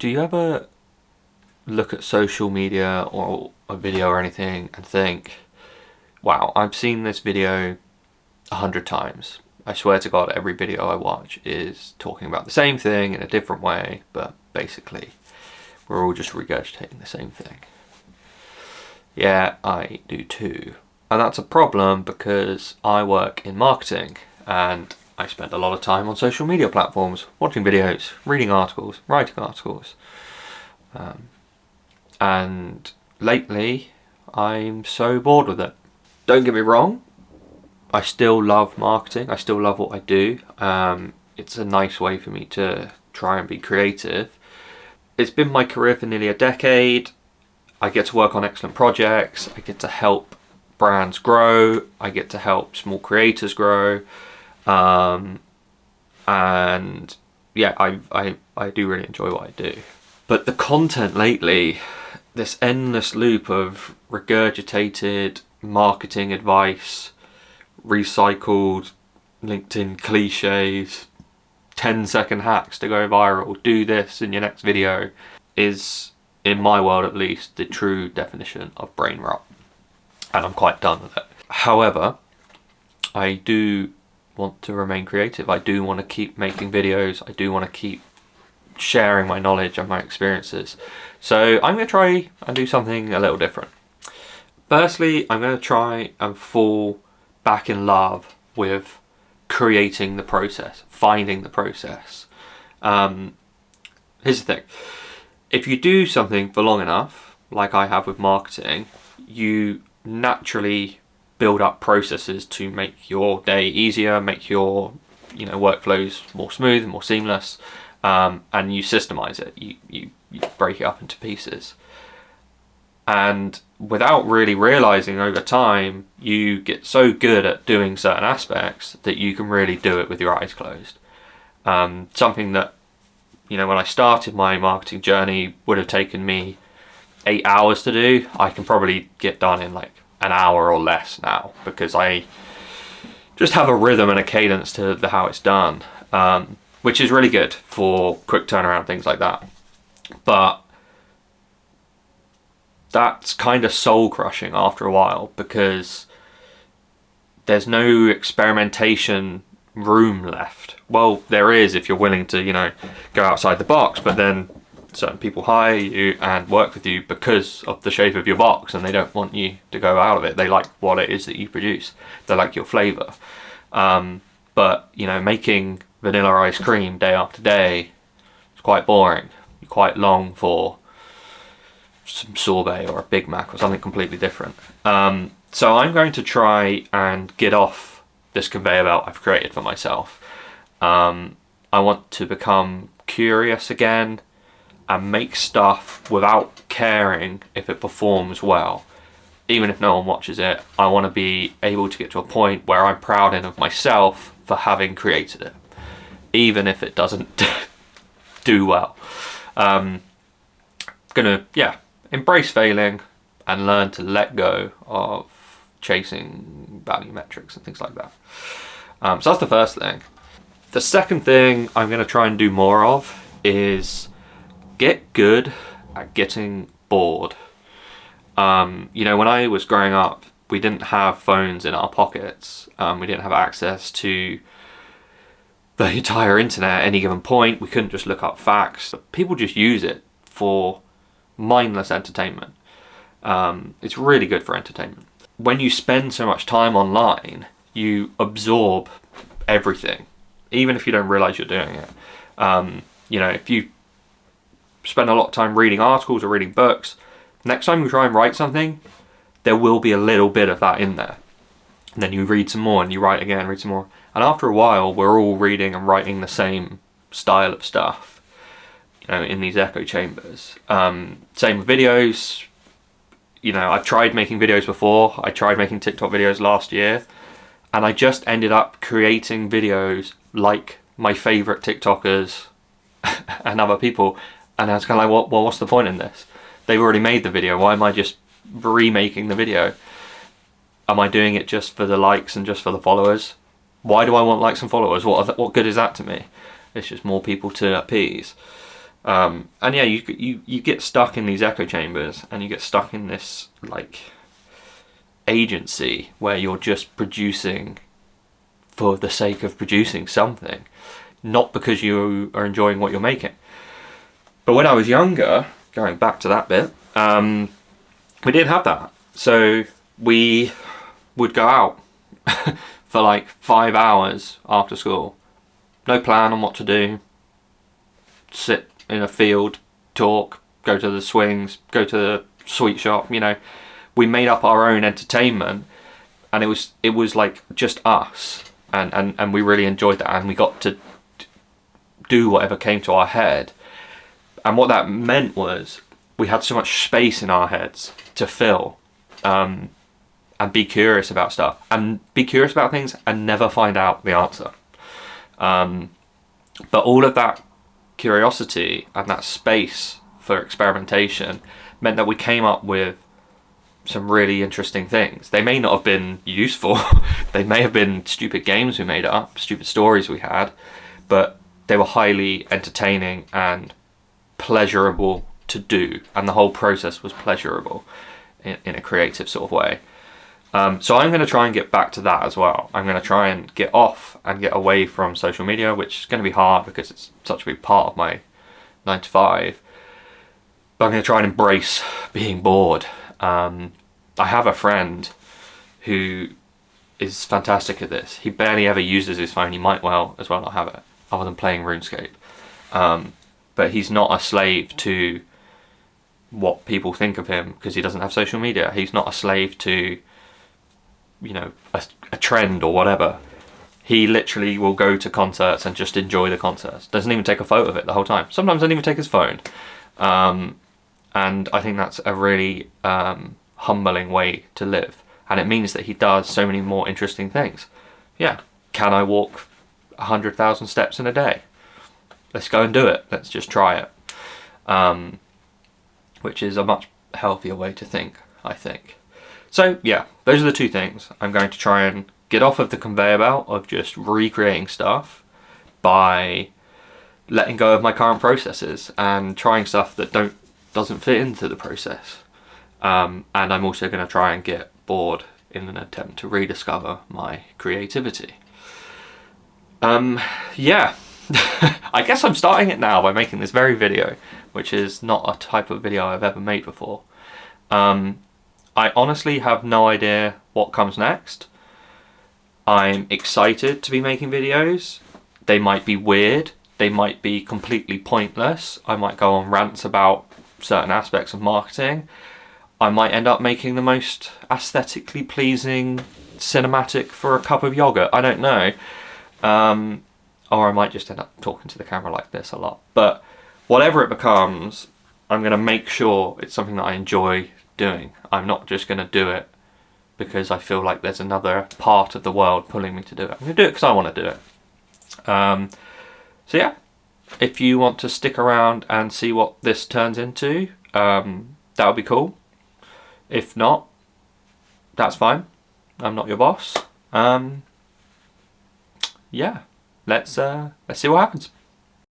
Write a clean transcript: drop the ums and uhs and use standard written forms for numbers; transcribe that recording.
Do you ever look at social media or a video or anything and think, wow, I've seen this video 100 times. I swear to God, every video I watch is talking about the same thing in a different way, but basically we're all just regurgitating the same thing. Yeah, I do too. And that's a problem because I work in marketing and I spend a lot of time on social media platforms, watching videos, reading articles, writing articles. And lately, I'm so bored with it. Don't get me wrong, I still love marketing, I still love what I do. It's a nice way for me to try and be creative. It's been my career for nearly a decade. I get to work on excellent projects, I get to help brands grow, I get to help small creators grow. And yeah, I do really enjoy what I do. But the content lately, this endless loop of regurgitated marketing advice, recycled LinkedIn cliches, 10-second hacks to go viral, do this in your next video, is, in my world at least, the true definition of brain rot. And I'm quite done with it. However, I do want to remain creative. I do want to keep making videos. I do want to keep sharing my knowledge and my experiences. So I'm going to try and do something a little different. Firstly, I'm going to try and fall back in love with creating the process, finding the process. Here's the thing. If you do something for long enough, like I have with marketing, you naturally build up processes to make your day easier, make your workflows more smooth and more seamless, and you systemize it. You break it up into pieces. And without really realizing over time, you get so good at doing certain aspects that you can really do it with your eyes closed. Something that, when I started my marketing journey would have taken me 8 hours to do, I can probably get done in like an hour or less now, because I just have a rhythm and a cadence to how it's done, which is really good for quick turnaround, things like that. But that's kind of soul crushing after a while, because there's no experimentation room left. Well, there is if you're willing to, go outside the box, but then certain people hire you and work with you because of the shape of your box, and they don't want you to go out of it. They like what it is that you produce. They like your flavor. But making vanilla ice cream day after day is quite boring. You quite long for some sorbet or a Big Mac or something completely different. So I'm going to try and get off this conveyor belt I've created for myself. I want to become curious again and make stuff without caring if it performs well. Even if no one watches it, I want to be able to get to a point where I'm proud of myself for having created it, even if it doesn't do well. Gonna embrace failing and learn to let go of chasing value metrics and things like that. So that's the first thing. The second thing I'm going to try and do more of is get good at getting bored. When I was growing up, we didn't have phones in our pockets. We didn't have access to the entire internet at any given point. We couldn't just look up facts. People just use it for mindless entertainment. It's really good for entertainment. When you spend so much time online, you absorb everything, even if you don't realize you're doing it. If you spend a lot of time reading articles or reading books, next time you try and write something, there will be a little bit of that in there. And then you read some more and you write again, read some more. And after a while, we're all reading and writing the same style of stuff, in these echo chambers. Same with videos. I've tried making videos before. I tried making TikTok videos last year, and I just ended up creating videos like my favorite TikTokers and other people. And I was kind of like, well, what's the point in this? They've already made the video. Why am I just remaking the video? Am I doing it just for the likes and just for the followers? Why do I want likes and followers? What good is that to me? It's just more people to appease. And yeah, you get stuck in these echo chambers, and you get stuck in this like agency where you're just producing for the sake of producing something, not because you are enjoying what you're making. But when I was younger, going back to that bit, we didn't have that. So we would go out for like 5 hours after school. No plan on what to do. Sit in a field, talk, go to the swings, go to the sweet shop, you know. We made up our own entertainment, and it was like just us, and we really enjoyed that, and we got to do whatever came to our head. And what that meant was we had so much space in our heads to fill, and be curious about stuff, and be curious about things and never find out the answer. But all of that curiosity and that space for experimentation meant that we came up with some really interesting things. They may not have been useful. They may have been stupid games we made up, stupid stories we had, but they were highly entertaining and pleasurable to do, and the whole process was pleasurable in a creative sort of way. So I'm going to try and get back to that as well. I'm going to try and get off and get away from social media, which is going to be hard because it's such a big part of my 9 to 5. But I'm going to try and embrace being bored. I have a friend who is fantastic at this. He barely ever uses his phone. He might well as well not have it, other than playing RuneScape. But he's not a slave to what people think of him because he doesn't have social media. He's not a slave to, you know, a trend or whatever. He literally will go to concerts and just enjoy the concerts. Doesn't even take a photo of it the whole time. Sometimes doesn't even take his phone. And I think that's a really humbling way to live. And it means that he does so many more interesting things. Yeah, can I walk 100,000 steps in a day? Let's go and do it. Let's just try it. Which is a much healthier way to think, I think. So yeah, those are the two things. I'm going to try and get off of the conveyor belt of just recreating stuff by letting go of my current processes and trying stuff that doesn't fit into the process. And I'm also going to try and get bored in an attempt to rediscover my creativity. Yeah, I guess I'm starting it now by making this very video, which is not a type of video I've ever made before. I honestly have no idea what comes next. I'm excited to be making videos. They might be weird. They might be completely pointless. I might go on rants about certain aspects of marketing. I might end up making the most aesthetically pleasing cinematic for a cup of yogurt. I don't know. Or I might just end up talking to the camera like this a lot. But whatever it becomes, I'm going to make sure it's something that I enjoy doing. I'm not just going to do it because I feel like there's another part of the world pulling me to do it. I'm going to do it because I want to do it. So yeah, if you want to stick around and see what this turns into, that would be cool. If not, that's fine. I'm not your boss. Yeah, let's see what happens.